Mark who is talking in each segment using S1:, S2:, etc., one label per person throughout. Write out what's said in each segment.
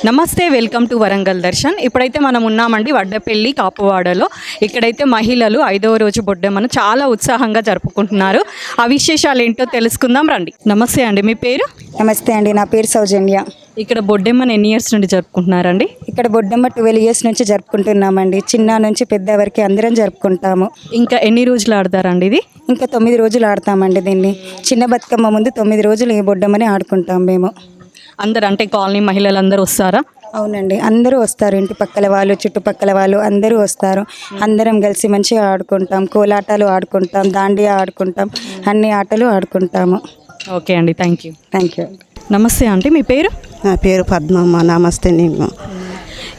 S1: నమస్తే, welcome to Warangal Darshan. ఇప్పుడైతే మనం ఉన్నామండి వడ్డపల్లి కాపువాడలో. ఇక్కడైతే మహిళలు 5వ రోజు బొడ్డెమ్మను చాలా ఉత్సాహంగా జరుపుకుంటున్నారు. ఆ విశేషాలు ఏంటో తెలుసుకుందాం రండి. నమస్తే అండి, మీ పేరు?
S2: నమస్తే అండి, నా పేరు సౌజన్య.
S1: ఇక్కడ బొడ్డెమ్మను ఎన్ని ఇయర్స్ నుండి జరుపుకుంటున్నారండి?
S2: ఇక్కడ బొడ్డెమ్మ 12 years నుంచి జరుపుకుంటున్నామండి. చిన్న నుంచి పెద్ద వరకు అందరం జరుపుకుంటాము.
S1: ఇంకా ఎన్ని రోజులు ఆడతారండి ఇది?
S2: ఇంకా 9 రోజులు ఆడతామండి దీన్ని. చిన్న బతుకమ్మ ముందు 9 రోజులు ఈ బొడ్డెమ్మని ఆడుకుంటాం మేము.
S1: అందరు అంటే కాలనీ మహిళలందరూ వస్తారా?
S2: అవునండి, అందరూ వస్తారు. ఇంటి పక్కల వాళ్ళు, చుట్టుపక్కల వాళ్ళు అందరూ వస్తారు. అందరం కలిసి మంచిగా ఆడుకుంటాం. కోలాటాలు ఆడుకుంటాం, దాండియా ఆడుకుంటాం, అన్ని ఆటలు ఆడుకుంటాము.
S1: ఓకే అండి, థ్యాంక్ యూ.
S2: Thank you.
S1: నమస్తే ఆంటీ, మీ పేరు?
S3: నా పేరు పద్మమ్మ. నమస్తే. నేను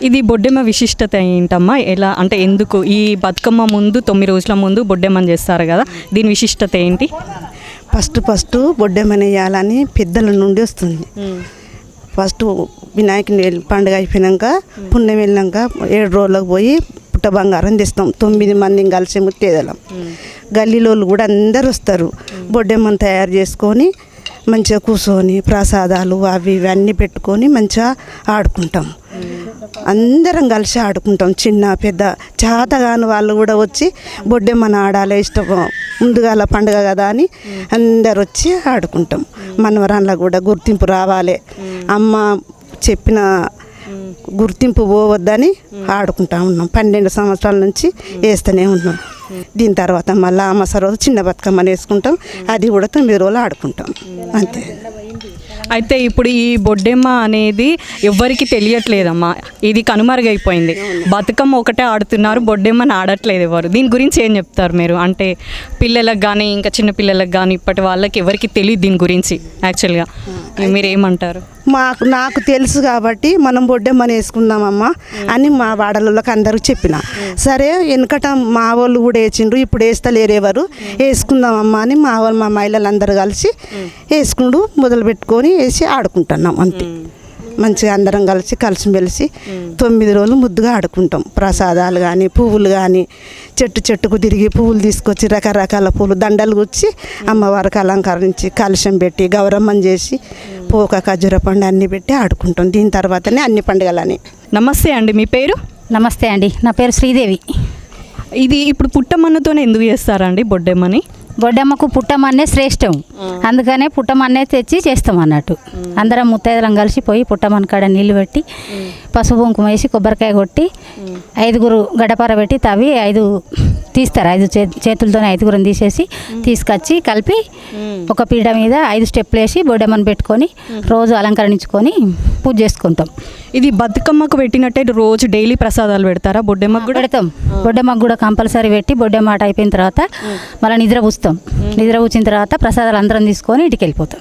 S1: ఇది బొడ్డెమ్మ విశిష్టత ఏంటమ్మా? ఎలా అంటే ఎందుకు ఈ బతుకమ్మ ముందు 9 రోజుల ముందు బొడ్డెమ్మని చేస్తారు కదా, దీని విశిష్టత ఏంటి?
S3: ఫస్ట్ బొడ్డెమ్మని వేయాలని పెద్దల నుండి వస్తుంది. ఫస్ట్ వినాయకుని పండుగ అయిపోయాక పుణ్యం వెళ్ళాక 7 రోజులకు పోయి పుట్ట బంగారం తెస్తాం. 9 మందిని కలిసి ముత్తేదలం. గల్లీలోళ్ళు కూడా అందరు వస్తారు. బొడ్డెమ్మను తయారు చేసుకొని మంచిగా కూర్చొని ప్రసాదాలు అవి ఇవన్నీ పెట్టుకొని మంచిగా ఆడుకుంటాం. అందరం కలిసి ఆడుకుంటాం. చిన్న పెద్ద చేతగాని వాళ్ళు కూడా వచ్చి బొడ్డెమ్మను ఆడాలి, ఇష్టం ముందుగాల పండుగ కదా అని అందరు వచ్చి ఆడుకుంటాం. మనవరాళ్ళకు కూడా గుర్తింపు రావాలి, అమ్మ చెప్పిన గుర్తింపు పోవద్దని ఆడుకుంటా ఉన్నాం. 12 సంవత్సరాల నుంచి వేస్తూనే ఉన్నాం. దీని తర్వాత మళ్ళీ అమాస రోజు చిన్న బతుకమ్మని వేసుకుంటాం. అది కూడా 9 రోజులు ఆడుకుంటాం, అంతే.
S1: అయితే ఇప్పుడు ఈ బొడ్డెమ్మ అనేది ఎవ్వరికి తెలియట్లేదమ్మా, ఇది కనుమరుగైపోయింది. బతుకమ్మ ఒకటే ఆడుతున్నారు, బొడ్డెమ్మని ఆడట్లేదు ఎవరు. దీని గురించి ఏం చెప్తారు మీరు? అంటే పిల్లలకు కానీ ఇంకా చిన్న పిల్లలకు కానీ ఇప్పటి వాళ్ళకి ఎవరికి తెలియదు దీని గురించి. యాక్చువల్గా మీరు ఏమంటారు?
S3: నాకు తెలుసు కాబట్టి మనం బొడ్డెమ్మని వేసుకుందామమ్మా అని మా వాడలకి అందరికి చెప్పిన. సరే, వెనకట మా వాళ్ళు కూడా వేసిండ్రు, ఇప్పుడు వేస్తలేరు ఎవరు, వేసుకుందామమ్మా అని మా వాళ్ళు మా మహిళలు అందరూ కలిసి వేసుకుంటూ మొదలు పెట్టుకొని వేసి ఆడుకుంటున్నాం, అంతే. మంచిగా అందరం కలిసిమెలిసి 9 రోజులు ముద్దుగా ఆడుకుంటాం. ప్రసాదాలు కానీ పువ్వులు కానీ చెట్టుకు తిరిగి పువ్వులు తీసుకొచ్చి రకరకాల పువ్వులు దండలు గుచ్చి అమ్మవారికి అలంకరించి కలశం పెట్టి గౌరమ్మని చేసి పోక ఖర్జూర పండు అన్నీ పెట్టి ఆడుకుంటాం. దీని తర్వాతనే అన్ని పండుగలని.
S1: నమస్తే అండి, మీ పేరు?
S4: నమస్తే అండి, నా పేరు శ్రీదేవి.
S1: ఇది ఇప్పుడు పుట్టమన్నుతోనే ఎందుకు చేస్తారండి బొడ్డెమ్మని?
S4: బొడ్డమ్మకు పుట్టమన్నే శ్రేష్టం, అందుకనే పుట్టమన్నే తెచ్చి చేస్తాం అన్నట్టు. అందరం ముత్తైదులం కలిసి పోయి పుట్టమన్న కాడ నీళ్ళు పెట్టి పసుపు కుంకుమ వేసి కొబ్బరికాయ కొట్టి 5 గడపర పెట్టి తవ్వి 5 తీస్తారు. 5 చేతులతోనే 5 తీసేసి తీసుకొచ్చి కలిపి ఒక పీడ మీద 5 స్టెప్లు వేసి బొడ్డమ్మను పెట్టుకొని రోజు అలంకరించుకొని పూజ చేసుకుంటాం.
S1: ఇది బతుకమ్మకు పెట్టినట్టే రోజు డైలీ ప్రసాదాలు పెడతారా? బొడ్డమ్మకు కూడా
S4: పెడతాం. బొడ్డమ్మకు కూడా కంపల్సరీ పెట్టి బొడ్డమ్మ ఆట అయిపోయిన తర్వాత మళ్ళీ నిద్ర పూచిన తర్వాత ప్రసాదాలు అందరం తీసుకొని ఇంటికి వెళ్ళిపోతాం.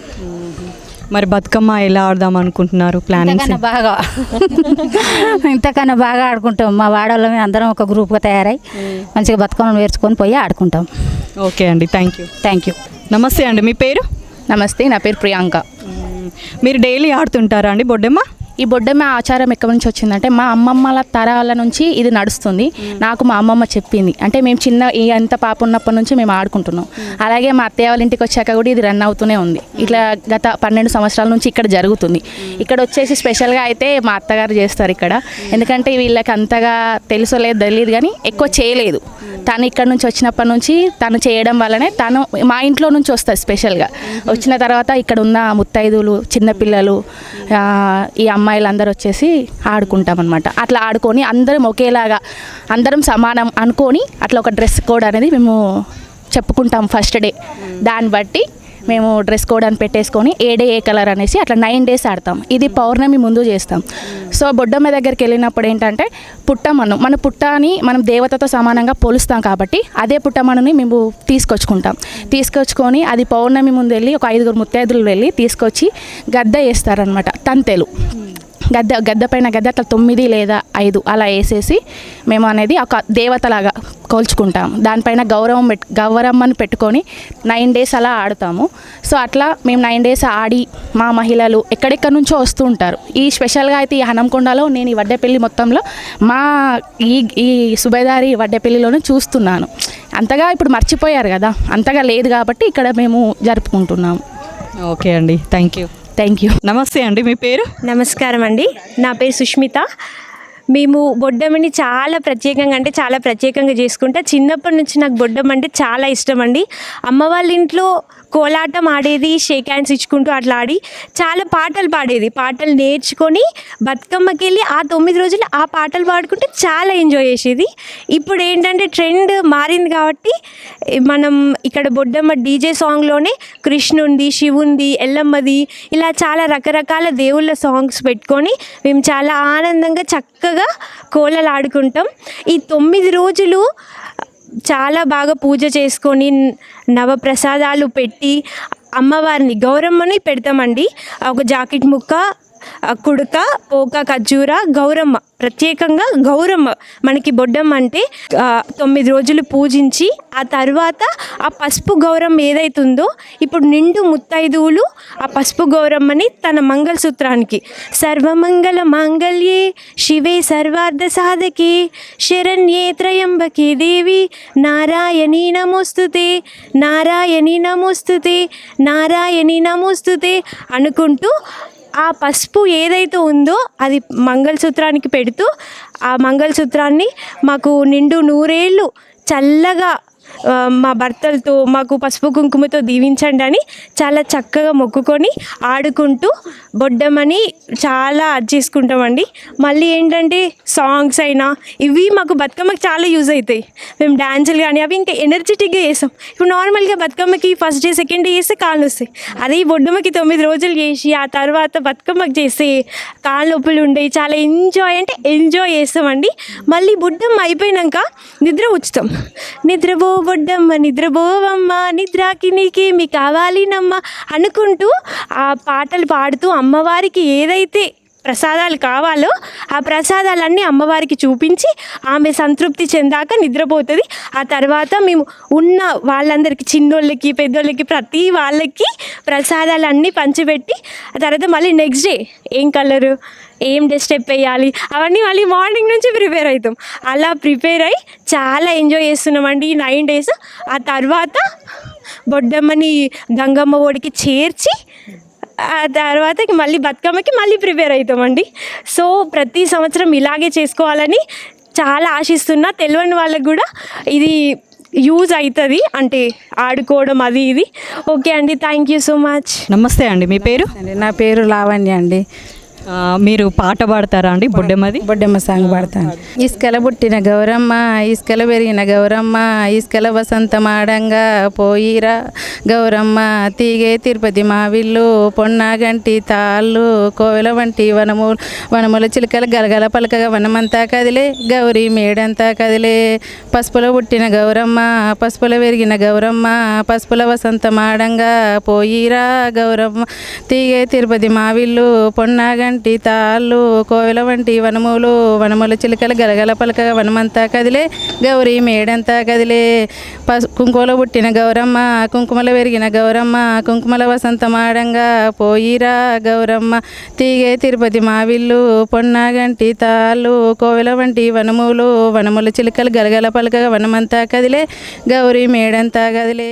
S1: మరి బతుకమ్మ ఎలా ఆడదాం అనుకుంటున్నారు? ప్లానింగ్
S4: ఇంతకన్నా బాగా ఆడుకుంటాం. మా వాడవాళ్ళమే అందరం ఒక గ్రూప్గా తయారై మంచిగా బతుకమ్మను వేర్చుకొని పోయి ఆడుకుంటాం.
S1: ఓకే అండి, థ్యాంక్ యూ. నమస్తే అండి, మీ పేరు?
S5: నమస్తే, నా పేరు ప్రియాంక.
S1: మీరు డైలీ ఆడుతుంటారా అండి బొడ్డెమ్మ?
S5: ఈ బొడ్డెమ్మ ఆచారం ఎక్కడి నుంచి వచ్చిందంటే మా అమ్మమ్మల తరాల నుంచి ఇది నడుస్తుంది. నాకు మా అమ్మమ్మ చెప్పింది. అంటే మేము ఎంత పాప ఉన్నప్పటి నుంచి మేము ఆడుకుంటున్నాం. అలాగే మా అత్తయ్య వాళ్ళ ఇంటికి వచ్చాక కూడా ఇది రన్ అవుతూనే ఉంది. ఇట్లా గత 12 సంవత్సరాల నుంచి ఇక్కడ జరుగుతుంది. ఇక్కడ వచ్చేసి స్పెషల్గా అయితే మా అత్తగారు చేస్తారు ఇక్కడ. ఎందుకంటే వీళ్ళకి అంతగా తెలుసోలేదు తెలియదు కానీ ఎక్కువ చేయలేదు. తను ఇక్కడ నుంచి వచ్చినప్పటి నుంచి తను చేయడం వల్లనే తను మా ఇంట్లో నుంచి వస్తుంది. స్పెషల్గా వచ్చిన తర్వాత ఇక్కడ ఉన్న ముత్తైదులు, చిన్నపిల్లలు, ఈ అమ్మాయిలు అందరూ వచ్చేసి ఆడుకుంటాం అనమాట. అట్లా ఆడుకొని అందరం ఒకేలాగా అందరం సమానం అనుకొని అట్లా ఒక డ్రెస్ కోడ్ అనేది మేము చెప్పుకుంటాం ఫస్ట్ డే. దాన్ని బట్టి మేము డ్రెస్ కోడ్ అని పెట్టేసుకొని ఏ డే ఏ కలర్ అనేసి అట్లా 9 days ఆడతాం. ఇది పౌర్ణమి ముందు చేస్తాం. సో బొడ్డమ్మ దగ్గరికి వెళ్ళినప్పుడు ఏంటంటే పుట్టమన్ను, మన పుట్టని మనం దేవతతో సమానంగా పోలుస్తాం కాబట్టి అదే పుట్టమన్నుని మేము తీసుకొచ్చుకొని అది పౌర్ణమి ముందు వెళ్ళి ఒక 5 ముత్తైదులు వెళ్ళి తీసుకొచ్చి గద్ద వేస్తారనమాట. తంతెలు గద్ద పైన అట్లా 9 లేదా 5 అలా వేసేసి మేము అనేది ఒక దేవతలాగా కోల్చుకుంటాం. దానిపైన గౌరమ్మని పెట్టుకొని 9 days అలా ఆడుతాము. సో అట్లా మేము 9 days ఆడి మా మహిళలు ఎక్కడెక్కడి నుంచో వస్తూ ఉంటారు. ఈ స్పెషల్గా అయితే ఈ హనంకొండలో నేను ఈ వడ్డేపల్లి మొత్తంలో మా ఈ సుబేదారి వడ్డేపల్లిలోనే చూస్తున్నాను. అంతగా ఇప్పుడు మర్చిపోయారు కదా, అంతగా లేదు కాబట్టి ఇక్కడ మేము జరుపుకుంటున్నాం.
S1: ఓకే అండి, థ్యాంక్ యూ.
S5: Thank you.
S1: నమస్తే అండి, మీ పేరు?
S6: నమస్కారం అండి, నా పేరు సుష్మిత. మేము బొడ్డమ్మని చాలా ప్రత్యేకంగా చేసుకుంటా. చిన్నప్పటి నుంచి నాకు బొడ్డమ్మ అంటే చాలా ఇష్టం అండి. అమ్మ వాళ్ళ ఇంట్లో కోలాటం ఆడేది, షేక్ హ్యాండ్స్ ఇచ్చుకుంటూ అట్లా ఆడి చాలా పాటలు పాడేది. పాటలు నేర్చుకొని బతుకమ్మకి వెళ్ళి ఆ 9 రోజులు ఆ పాటలు పాడుకుంటే చాలా ఎంజాయ్ చేసేది. ఇప్పుడు ఏంటంటే ట్రెండ్ మారింది కాబట్టి మనం ఇక్కడ బొడ్డమ్మ డీజే సాంగ్లోనే కృష్ణుంది, శివుంది, ఎల్లమ్మది ఇలా చాలా రకరకాల దేవుళ్ళ సాంగ్స్ పెట్టుకొని మేము చాలా ఆనందంగా చక్కగా కోలలు ఆడుకుంటాం. ఈ 9 రోజులు చాలా బాగా పూజ చేసుకొని నవప్రసాదాలు పెట్టి అమ్మవారిని గౌరమ్మని పెడతామండి. ఒక జాకెట్ ముక్క, కుడక, పోక, ఖర్జూర, గౌరమ్మ, ప్రత్యేకంగా గౌరమ్మ మనకి బొడ్డమ్మ అంటే 9 రోజులు పూజించి ఆ తర్వాత ఆ పసుపు గౌరమ్మ ఏదైతుందో ఇప్పుడు నిండు ముత్తైదువులు ఆ పసుపు గౌరమ్మని తన మంగళసూత్రానికి సర్వమంగళ మాంగళ్యే శివే సర్వార్థ సాధకే శరణ్యే త్రయంబకే దేవి నారాయణీ నమోస్తుతే నారాయణీ నమోస్తుతే నారాయణీ నమోస్తుతే అనుకుంటూ ఆ పసుపు ఏదైతే ఉందో అది మంగళసూత్రానికి పెడుతూ ఆ మంగళసూత్రాన్ని మాకు నిండు 100 ఏళ్ళు చల్లగా మా భర్తలతో మాకు పసుపు కుంకుమతో దీవించండి అని చాలా చక్కగా మొక్కుకొని ఆడుకుంటూ బొడ్డమ్మని చాలా చేసుకుంటామండి. మళ్ళీ ఏంటంటే సాంగ్స్ అయినా ఇవి మాకు బతుకమ్మకి చాలా యూజ్ అవుతాయి. మేము డ్యాన్సులు కానీ అవి ఇంకా ఎనర్జెటిక్గా చేస్తాం. ఇప్పుడు నార్మల్గా బతుకమ్మకి ఫస్ట్ డే సెకండ్ డే చేస్తే కాళ్ళు వస్తాయి. అదే ఈ బొడ్డమ్మకి 9 రోజులు చేసి ఆ తర్వాత బతుకమ్మకి చేస్తే కాళ్ళ నొప్పులు ఉండేవి. చాలా ఎంజాయ్ చేస్తామండి. మళ్ళీ బొడ్డమ్మ అయిపోయినాక నిద్ర ఉంచుతాం. నిద్రపో బొడ్డమ్మ నిద్రపోవమ్మ నిద్రాకి నీకేమి కావాలినమ్మ అనుకుంటూ ఆ పాటలు పాడుతూ అమ్మవారికి ఏదైతే ప్రసాదాలు కావాలో ఆ ప్రసాదాలన్నీ అమ్మవారికి చూపించి ఆమె సంతృప్తి చెందాక నిద్రపోతుంది. ఆ తర్వాత మేము ఉన్న వాళ్ళందరికీ, చిన్నోళ్ళకి పెద్దోళ్ళకి, ప్రతి వాళ్ళకి ప్రసాదాలన్నీ పంచిపెట్టి ఆ తర్వాత మళ్ళీ నెక్స్ట్ డే ఏం కలరు, ఏం స్టెప్ వేయాలి అవన్నీ మళ్ళీ మార్నింగ్ నుంచి ప్రిపేర్ అవుతాం. అలా ప్రిపేర్ అయ్యి చాలా ఎంజాయ్ చేస్తున్నామండి ఈ 9 days. ఆ తర్వాత బొడ్డమ్మని గంగమ్మ ఒడికి చేర్చి ఆ తర్వాత మళ్ళీ బతుకమ్మకి మళ్ళీ ప్రిపేర్ అవుతామండి. సో ప్రతి సంవత్సరం ఇలాగే చేసుకోవాలని చాలా ఆశిస్తున్నా. తెలియని వాళ్ళకి కూడా ఇది యూజ్ అవుతుంది, అంటే ఆడుకోవడం అది ఇది. ఓకే అండి, థ్యాంక్ యూ సో మచ్.
S1: నమస్తే అండి, మీ పేరు?
S7: నా పేరు లావణ్య అండి.
S1: మీరు పాట పాడతారా అండి బొడ్డెమ్మది?
S7: బొడ్డెమ్మ సాంగ్ పాడతాను. ఇసుకల పుట్టిన గౌరమ్మ ఇసుకల పెరిగిన గౌరమ్మ ఇసుకల వసంతమాడంగా పోయిరా గౌరమ్మ తీగే తిరుపతి మావిల్లు పొన్నాగంటి తాళ్ళు కోవెల వంటి వనముల చిలుకల గలగల పలకగా వనమంతా కదిలే గౌరీ మేడంతా కదిలే పసుపుల పుట్టిన గౌరమ్మ పసుపుల పెరిగిన గౌరమ్మ పసుపుల వసంతమాడంగా పోయిరా గౌరమ్మ తీగే తిరుపతి మావిల్లు పొన్నాగంటి తాళ్ళు కోవెల వంటి వనముల చిలుకల గలగల పలకగా వనమంతా కదిలే గౌరీ మేడంతా కదిలే కుంకుమలో పుట్టిన గౌరమ్మ కుంకుమల పెరిగిన గౌరమ్మ కుంకుమల వసంతమాడంగా పోయిరా గౌరమ్మ తీగే తిరుపతి మావిల్లు పొన్నాగంటి తాళ్ళు కోవెల వంటి వనముల చిలుకల గలగల పలకగా వనమంతా కదిలే గౌరీ మేడంతా కదిలే.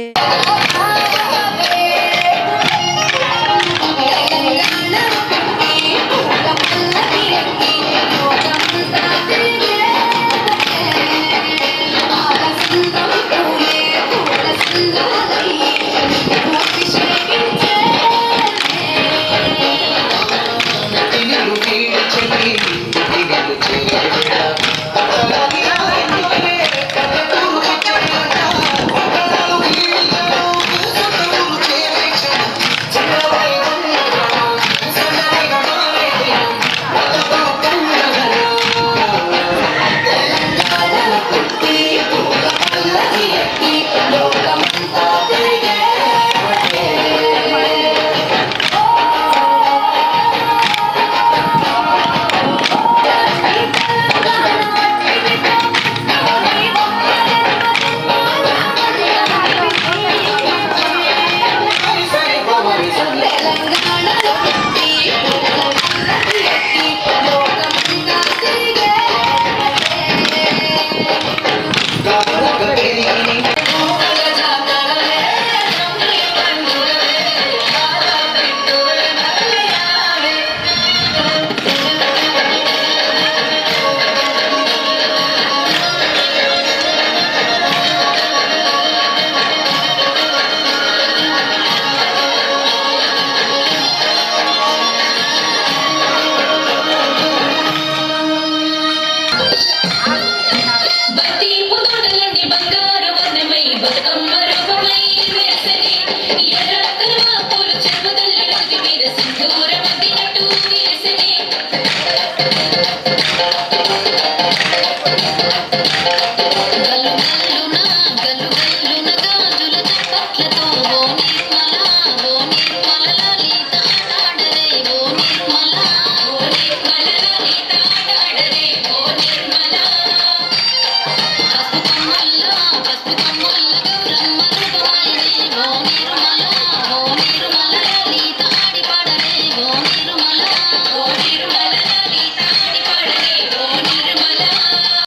S8: ఓ